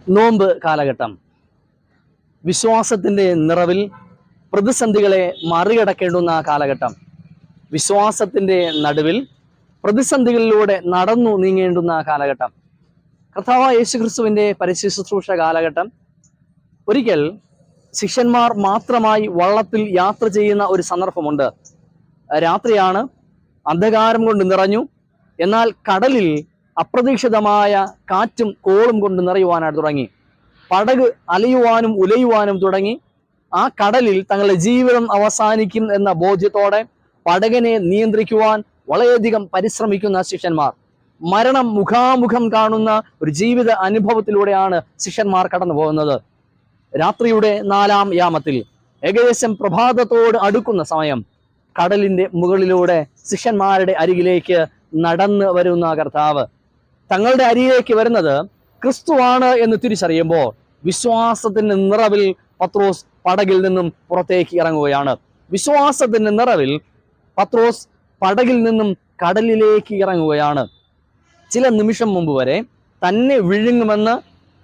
നോമ്പ് കാലഘട്ടം വിശ്വാസത്തിൻ്റെ നിറവിൽ പ്രതിസന്ധികളെ മറികടക്കേണ്ടുന്ന കാലഘട്ടം. വിശ്വാസത്തിൻ്റെ നടുവിൽ പ്രതിസന്ധികളിലൂടെ നടന്നു നീങ്ങേണ്ടുന്ന കാലഘട്ടം. കർത്താവായ യേശുക്രിസ്തുവിൻ്റെ പരസ്യശുശ്രൂഷ കാലഘട്ടം. ഒരിക്കൽ ശിഷ്യന്മാർ മാത്രമായി വള്ളത്തിൽ യാത്ര ചെയ്യുന്ന ഒരു സന്ദർഭമുണ്ട്. രാത്രിയാണ്, അന്ധകാരം കൊണ്ട് നിറഞ്ഞു. എന്നാൽ കടലിൽ അപ്രതീക്ഷിതമായ കാറ്റും കോളും കൊണ്ട് നിറയുവാനായിട്ട് തുടങ്ങി. പടക് അലയുവാനും ഉലയുവാനും തുടങ്ങി. ആ കടലിൽ തങ്ങളുടെ ജീവിതം അവസാനിക്കും എന്ന ബോധ്യത്തോടെ പടകിനെ നിയന്ത്രിക്കുവാൻ വളരെയധികം പരിശ്രമിക്കുന്ന ശിഷ്യന്മാർ, മരണം മുഖാമുഖം കാണുന്ന ഒരു ജീവിത അനുഭവത്തിലൂടെയാണ് ശിഷ്യന്മാർ കടന്നു പോകുന്നത്. രാത്രിയുടെ 4-ാം യാമത്തിൽ, ഏകദേശം പ്രഭാതത്തോട് അടുക്കുന്ന സമയം, കടലിന്റെ മുകളിലൂടെ ശിഷ്യന്മാരുടെ അരികിലേക്ക് നടന്നു വരുന്ന കർത്താവ് തങ്ങളുടെ അരികിലേക്ക് വരുന്നത് ക്രിസ്തുവാണ് എന്ന് തിരിച്ചറിയുമ്പോൾ വിശ്വാസത്തിന്റെ നിറവിൽ പത്രോസ് പടകിൽ നിന്നും പുറത്തേക്ക് ഇറങ്ങുകയാണ്. വിശ്വാസത്തിന്റെ നിറവിൽ പത്രോസ് പടകിൽ നിന്നും കടലിലേക്ക് ഇറങ്ങുകയാണ്. ചില നിമിഷം മുമ്പ് വരെ തന്നെ വിഴുങ്ങുമെന്ന്,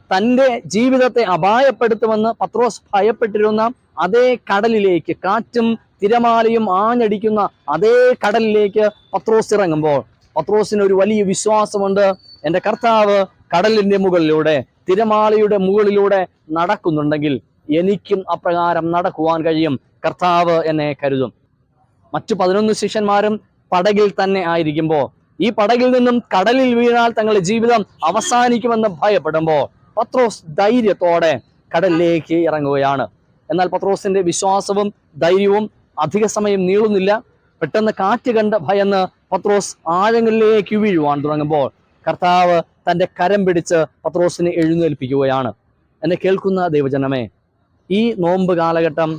തൻ്റെ ജീവിതത്തെ അപായപ്പെടുത്തുമെന്ന് പത്രോസ് ഭയപ്പെട്ടിരുന്ന അതേ കടലിലേക്ക്, കാറ്റും തിരമാലയും ആഞ്ഞടിക്കുന്ന അതേ കടലിലേക്ക് പത്രോസ് ഇറങ്ങുമ്പോൾ പത്രോസിന് ഒരു വലിയ വിശ്വാസമുണ്ട്. എൻ്റെ കർത്താവ് കടലിന്റെ മുകളിലൂടെ, തിരമാലയുടെ മുകളിലൂടെ നടക്കുന്നുണ്ടെങ്കിൽ എനിക്കും അപ്രകാരം നടക്കുവാൻ കഴിയും. കർത്താവ് എന്നെ കരുതും. മറ്റു 11 ശിഷ്യന്മാരും പടകിൽ തന്നെ ആയിരിക്കുമ്പോൾ, ഈ പടകിൽ നിന്നും കടലിൽ വീണാൽ തങ്ങളുടെ ജീവിതം അവസാനിക്കുമെന്ന് ഭയപ്പെടുമ്പോൾ പത്രോസ് ധൈര്യത്തോടെ കടലിലേക്ക് ഇറങ്ങുകയാണ്. എന്നാൽ പത്രോസിന്റെ വിശ്വാസവും ധൈര്യവും അധിക സമയം നീളുന്നില്ല. പെട്ടെന്ന് കാറ്റ് കണ്ട് ഭയന്ന് പത്രോസ് ആഴങ്ങളിലേക്ക് വീഴുവാൻ തുടങ്ങുമ്പോൾ കർത്താവ് തൻ്റെ കരം പിടിച്ച് പത്രോസിനെ എഴുന്നേൽപ്പിക്കുകയാണ്. എന്നെ കേൾക്കുന്ന ദൈവജനമേ, ഈ നോമ്പ് കാലഘട്ടം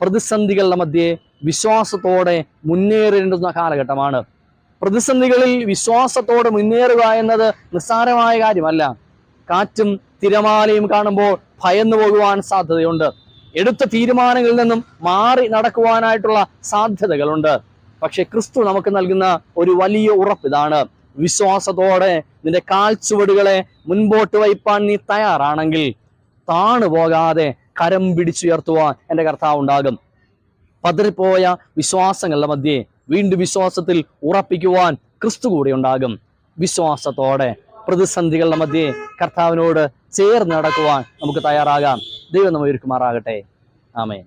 പ്രതിസന്ധികളുടെ മധ്യേ വിശ്വാസത്തോടെ മുന്നേറേണ്ടുന്ന കാലഘട്ടമാണ്. പ്രതിസന്ധികളിൽ വിശ്വാസത്തോടെ മുന്നേറുക എന്നത് നിസ്സാരമായ കാര്യമല്ല. കാറ്റും തിരമാലയും കാണുമ്പോൾ ഭയന്നു പോകുവാൻ സാധ്യതയുണ്ട്. എടുത്ത തീരുമാനങ്ങളിൽ നിന്നും മാറി നടക്കുവാനായിട്ടുള്ള സാധ്യതകളുണ്ട്. പക്ഷെ ക്രിസ്തു നമുക്ക് നൽകുന്ന ഒരു വലിയ ഉറപ്പിതാണ്: വിശ്വാസത്തോടെ നിന്റെ കാൽച്ചുവടുകളെ മുൻപോട്ട് വയ്പാൻ നീ തയ്യാറാണെങ്കിൽ താണു പോകാതെ കരം പിടിച്ചുയർത്തുവാൻ എൻ്റെ കർത്താവ് ഉണ്ടാകും. പതറിപ്പോയ വിശ്വാസങ്ങളുടെ മധ്യേ വീണ്ടും വിശ്വാസത്തിൽ ഉറപ്പിക്കുവാൻ ക്രിസ്തു കൂടി ഉണ്ടാകും. വിശ്വാസത്തോടെ പ്രതിസന്ധികളുടെ മധ്യേ കർത്താവിനോട് ചേർന്ന് നടക്കുവാൻ നമുക്ക് തയ്യാറാകാം. ദൈവം നമ്മെ ഒരുക്കുമാറാകട്ടെ. ആമേൻ.